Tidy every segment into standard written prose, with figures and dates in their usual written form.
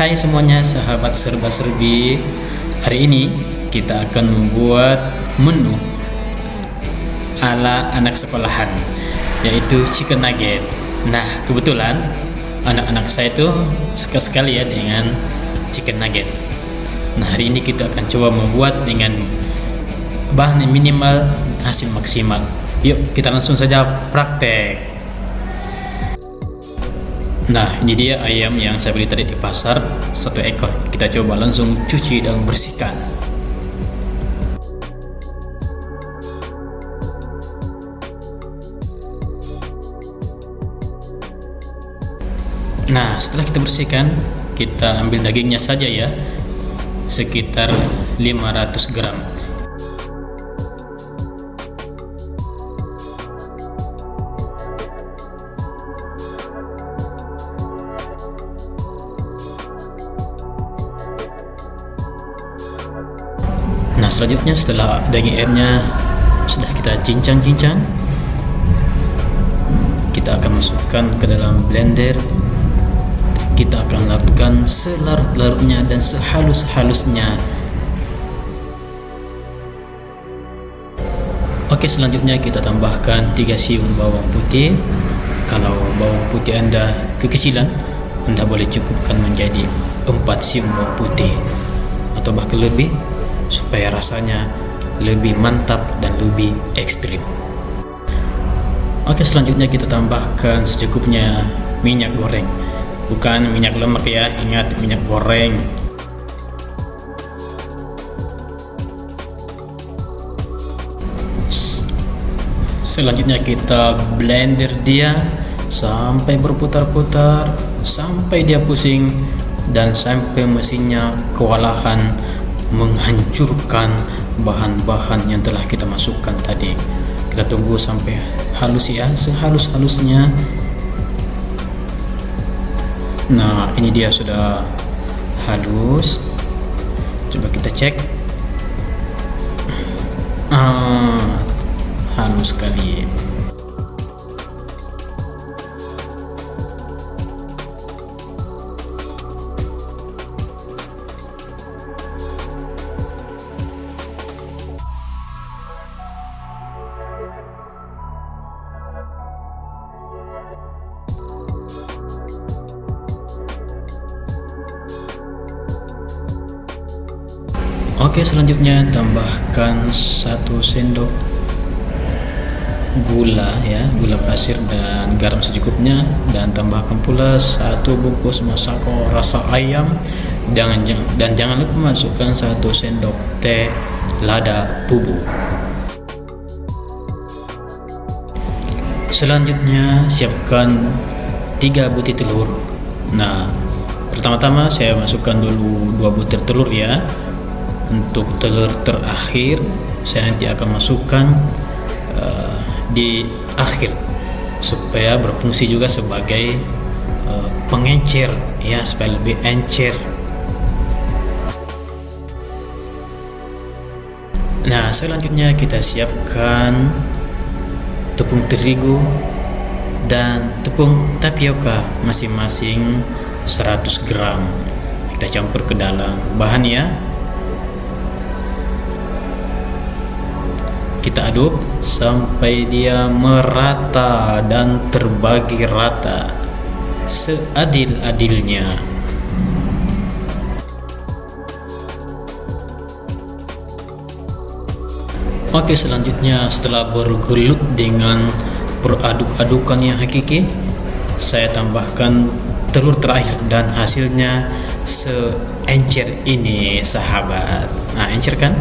Hai semuanya, sahabat serba-serbi. Hari ini kita akan membuat menu ala anak sekolahan, yaitu chicken nugget. Nah, kebetulan anak-anak saya itu suka sekali ya dengan chicken nugget. Nah, hari ini kita akan coba membuat dengan bahan yang minimal, hasil maksimal. Yuk, kita langsung saja praktek. Nah, ini dia ayam yang saya beli tadi di pasar, 1 ekor. Kita coba langsung cuci dan bersihkan. Nah, setelah kita bersihkan, kita ambil dagingnya saja ya, sekitar 500 gram. Nah, selanjutnya setelah daging ayamnya sudah kita cincang-cincang, kita akan masukkan ke dalam blender. Kita akan larutkan selarut-larutnya dan sehalus-halusnya. Oke, selanjutnya kita tambahkan 3 siung bawang putih. Kalau bawang putih Anda kekecilan, Anda boleh cukupkan menjadi 4 siung bawang putih atau bahkan lebih, supaya rasanya lebih mantap dan lebih ekstrim. Oke, selanjutnya kita tambahkan secukupnya minyak goreng, bukan minyak lemak ya, ingat minyak goreng. Selanjutnya kita blender dia sampai berputar-putar, sampai dia pusing, dan sampai mesinnya kewalahan menghancurkan bahan-bahan yang telah kita masukkan tadi. Kita tunggu sampai halus ya, sehalus-halusnya. Nah, ini dia sudah halus. Coba kita cek. Halus sekali. Oke, selanjutnya tambahkan 1 sendok gula ya, gula pasir dan garam secukupnya, dan tambahkan pula 1 bungkus masako rasa ayam, dan jangan lupa masukkan 1 sendok teh lada bubuk. Selanjutnya siapkan 3 butir telur. Nah, pertama-tama saya masukkan dulu 2 butir telur ya. Untuk telur terakhir saya nanti akan masukkan di akhir, supaya berfungsi juga sebagai pengencer ya, supaya lebih encer. Nah, selanjutnya kita siapkan tepung terigu dan tepung tapioka masing-masing 100 gram. Kita campur ke dalam bahan ya. Kita aduk sampai dia merata dan terbagi rata seadil-adilnya. Oke, selanjutnya setelah bergelut dengan peraduk-adukan yang hakiki, saya tambahkan telur terakhir dan hasilnya seencer ini, sahabat. Nah, encer kan?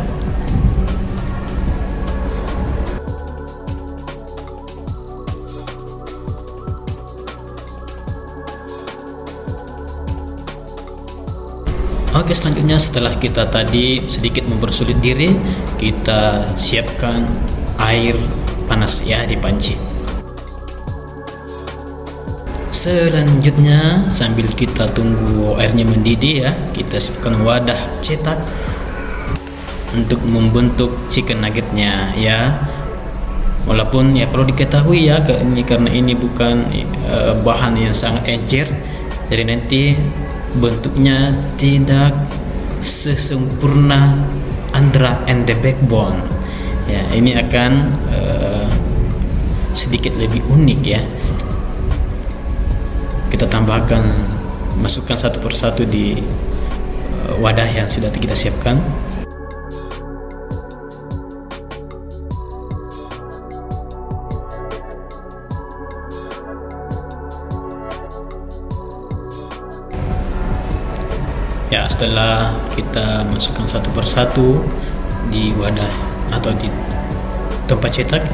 Oke, selanjutnya setelah kita tadi sedikit mempersulit diri, kita siapkan air panas ya di panci. Selanjutnya sambil kita tunggu airnya mendidih ya, kita siapkan wadah cetak untuk membentuk chicken nuggetnya ya. Walaupun ya perlu diketahui ya, karena ini bukan bahan yang sangat encer, jadi nanti bentuknya tidak sesempurna Andra and the Backbone. Ya, ini akan sedikit lebih unik ya. Kita tambahkan, masukkan satu persatu di wadah yang sudah kita siapkan. Ya, setelah kita masukkan satu persatu di wadah atau di tempat cetak,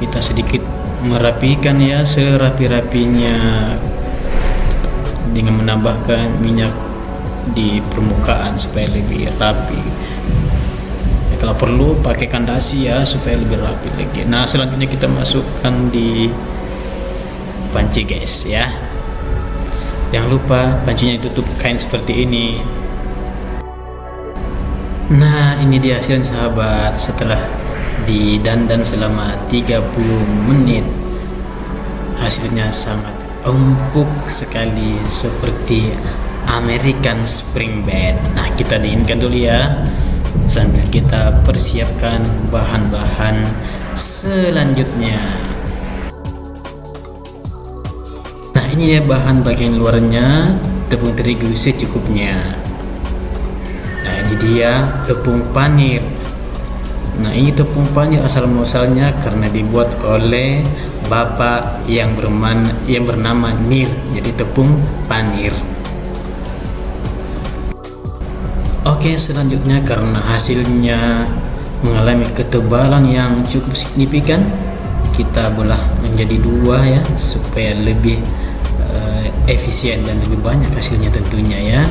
kita sedikit merapikan ya, serapi-rapinya dengan menambahkan minyak di permukaan supaya lebih rapi ya, kalau perlu pakaikan dasi ya supaya lebih rapi lagi. Nah, selanjutnya kita masukkan di panci guys ya. Jangan lupa pancinya ditutup kain seperti ini. Nah, ini dia hasilnya sahabat. Setelah didandan selama 30 menit, hasilnya sangat empuk sekali seperti American Spring Bed. Nah, kita dinginkan dulu ya, sambil kita persiapkan bahan-bahan selanjutnya. Nah, ini ya bahan bagian luarnya, tepung terigu secukupnya. Nah, ini dia tepung panir. Nah, ini tepung panir asal muasalnya karena dibuat oleh bapak yang bernama Nir, jadi tepung panir. Oke, selanjutnya karena hasilnya mengalami ketebalan yang cukup signifikan, kita belah menjadi dua ya supaya lebih efisien dan lebih banyak hasilnya tentunya ya.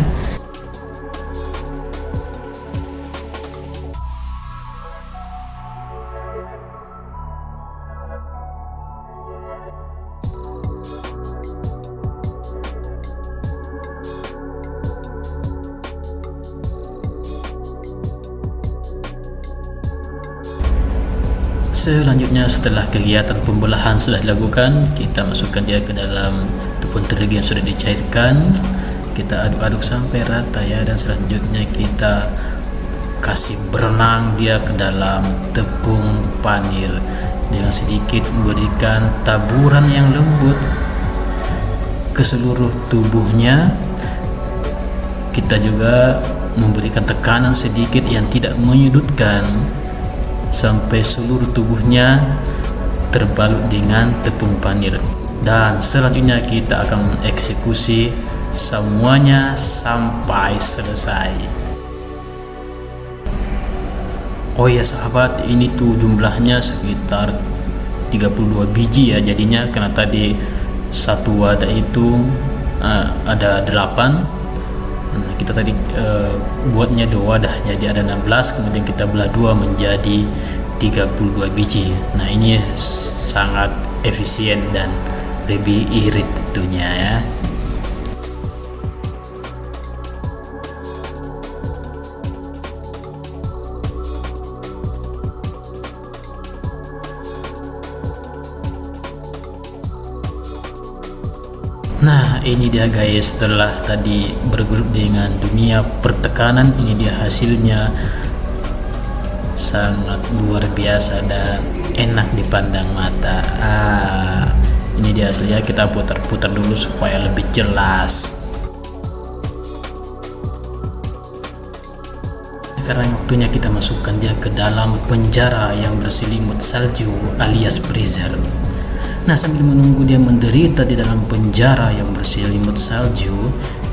Selanjutnya setelah kegiatan pembelahan sudah dilakukan, kita masukkan dia ke dalam tepung terigu yang sudah dicairkan. Kita aduk-aduk sampai rata ya, dan selanjutnya kita kasih berenang dia ke dalam tepung panir dengan sedikit memberikan taburan yang lembut ke seluruh tubuhnya. Kita juga memberikan tekanan sedikit yang tidak menyudutkan sampai seluruh tubuhnya terbalut dengan tepung panir. Dan selanjutnya kita akan mengeksekusi semuanya sampai selesai. Oh ya sahabat, ini tuh jumlahnya sekitar 32 biji ya jadinya, karena tadi satu wadah itu ada 8. Nah, kita tadi buatnya 2 wadah, jadi ada 16, kemudian kita belah 2 menjadi 32 biji. Nah, ini sangat efisien dan lebih irit tentunya ya. Nah, ini dia guys, setelah tadi bergelut dengan dunia pertekanan, ini dia hasilnya sangat luar biasa dan enak dipandang mata. Ini dia hasilnya, kita putar-putar dulu supaya lebih jelas. Sekarang waktunya kita masukkan dia ke dalam penjara yang berselimut salju alias freezer. Nah, sambil menunggu dia menderita di dalam penjara yang berselimut salju,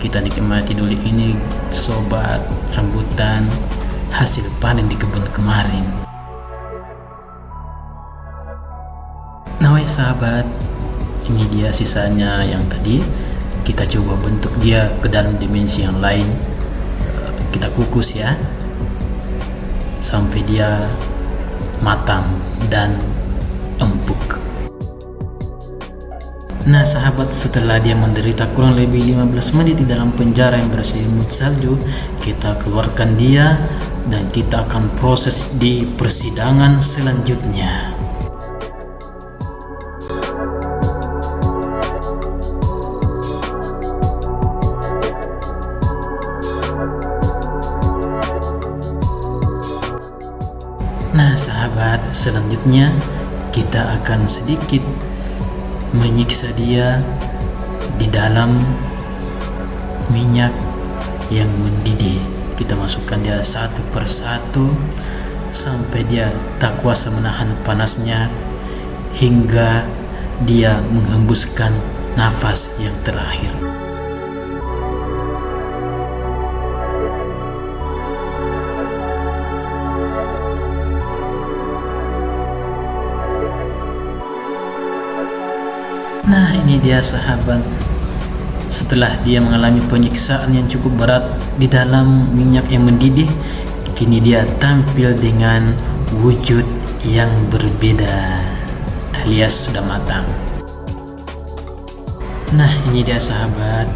kita nikmati dulu ini sobat rambutan hasil panen di kebun kemarin. Nah, wahai sahabat, ini dia sisanya yang tadi. Kita coba bentuk dia ke dalam dimensi yang lain. Kita kukus ya sampai dia matang dan empuk. Nah sahabat, setelah dia menderita kurang lebih 15 menit di dalam penjara yang berselimut salju, kita keluarkan dia dan kita akan proses di persidangan selanjutnya. selanjutnya kita akan sedikit menyiksa dia di dalam minyak yang mendidih. Kita masukkan dia satu persatu sampai dia tak kuasa menahan panasnya, hingga dia menghembuskan nafas yang terakhir. Nah, ini dia sahabat, setelah dia mengalami penyiksaan yang cukup berat di dalam minyak yang mendidih, kini dia tampil dengan wujud yang berbeda, alias sudah matang. Nah, ini dia sahabat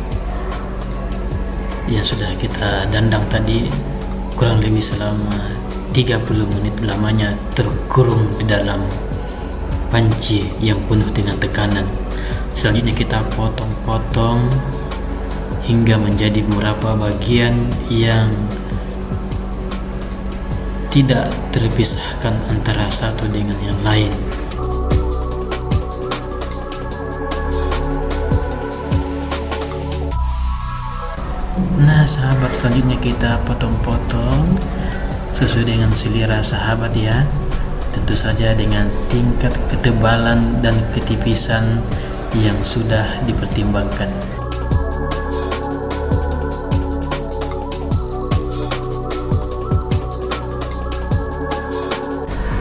yang sudah kita dandang tadi, kurang lebih selama 30 menit lamanya terkurung di dalam panci yang penuh dengan tekanan. Selanjutnya kita potong-potong hingga menjadi beberapa bagian yang tidak terpisahkan antara satu dengan yang lain. Nah sahabat, selanjutnya kita potong-potong sesuai dengan selera sahabat ya. Tentu saja dengan tingkat ketebalan dan ketipisan yang sudah dipertimbangkan.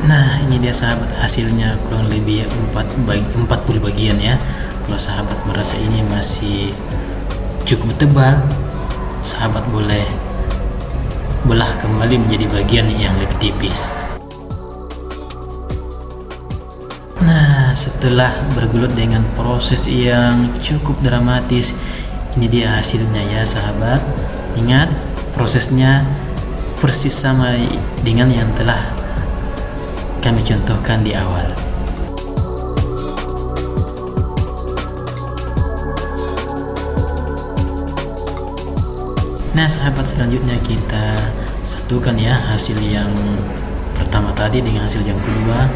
Nah ini dia sahabat, hasilnya kurang lebih 40 bagian ya. Kalau sahabat merasa ini masih cukup tebal, sahabat boleh belah kembali menjadi bagian yang lebih tipis. Nah setelah bergelut dengan proses yang cukup dramatis, ini dia hasilnya ya sahabat. Ingat, prosesnya persis sama dengan yang telah kami contohkan di awal. Nah sahabat, selanjutnya kita satukan ya hasil yang pertama tadi dengan hasil yang kedua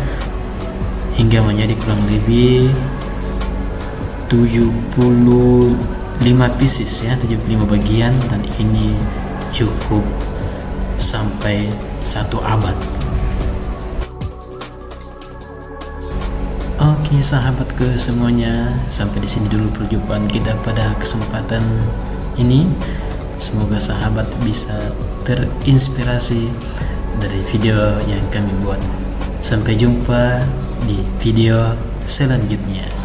hingga menjadi kurang lebih 75 pieces ya, 75 bagian, dan ini cukup sampai 1 abad. Oke sahabatku semuanya, sampai di sini dulu perjumpaan kita pada kesempatan ini. Semoga sahabat bisa terinspirasi dari video yang kami buat. Sampai jumpa di video selanjutnya.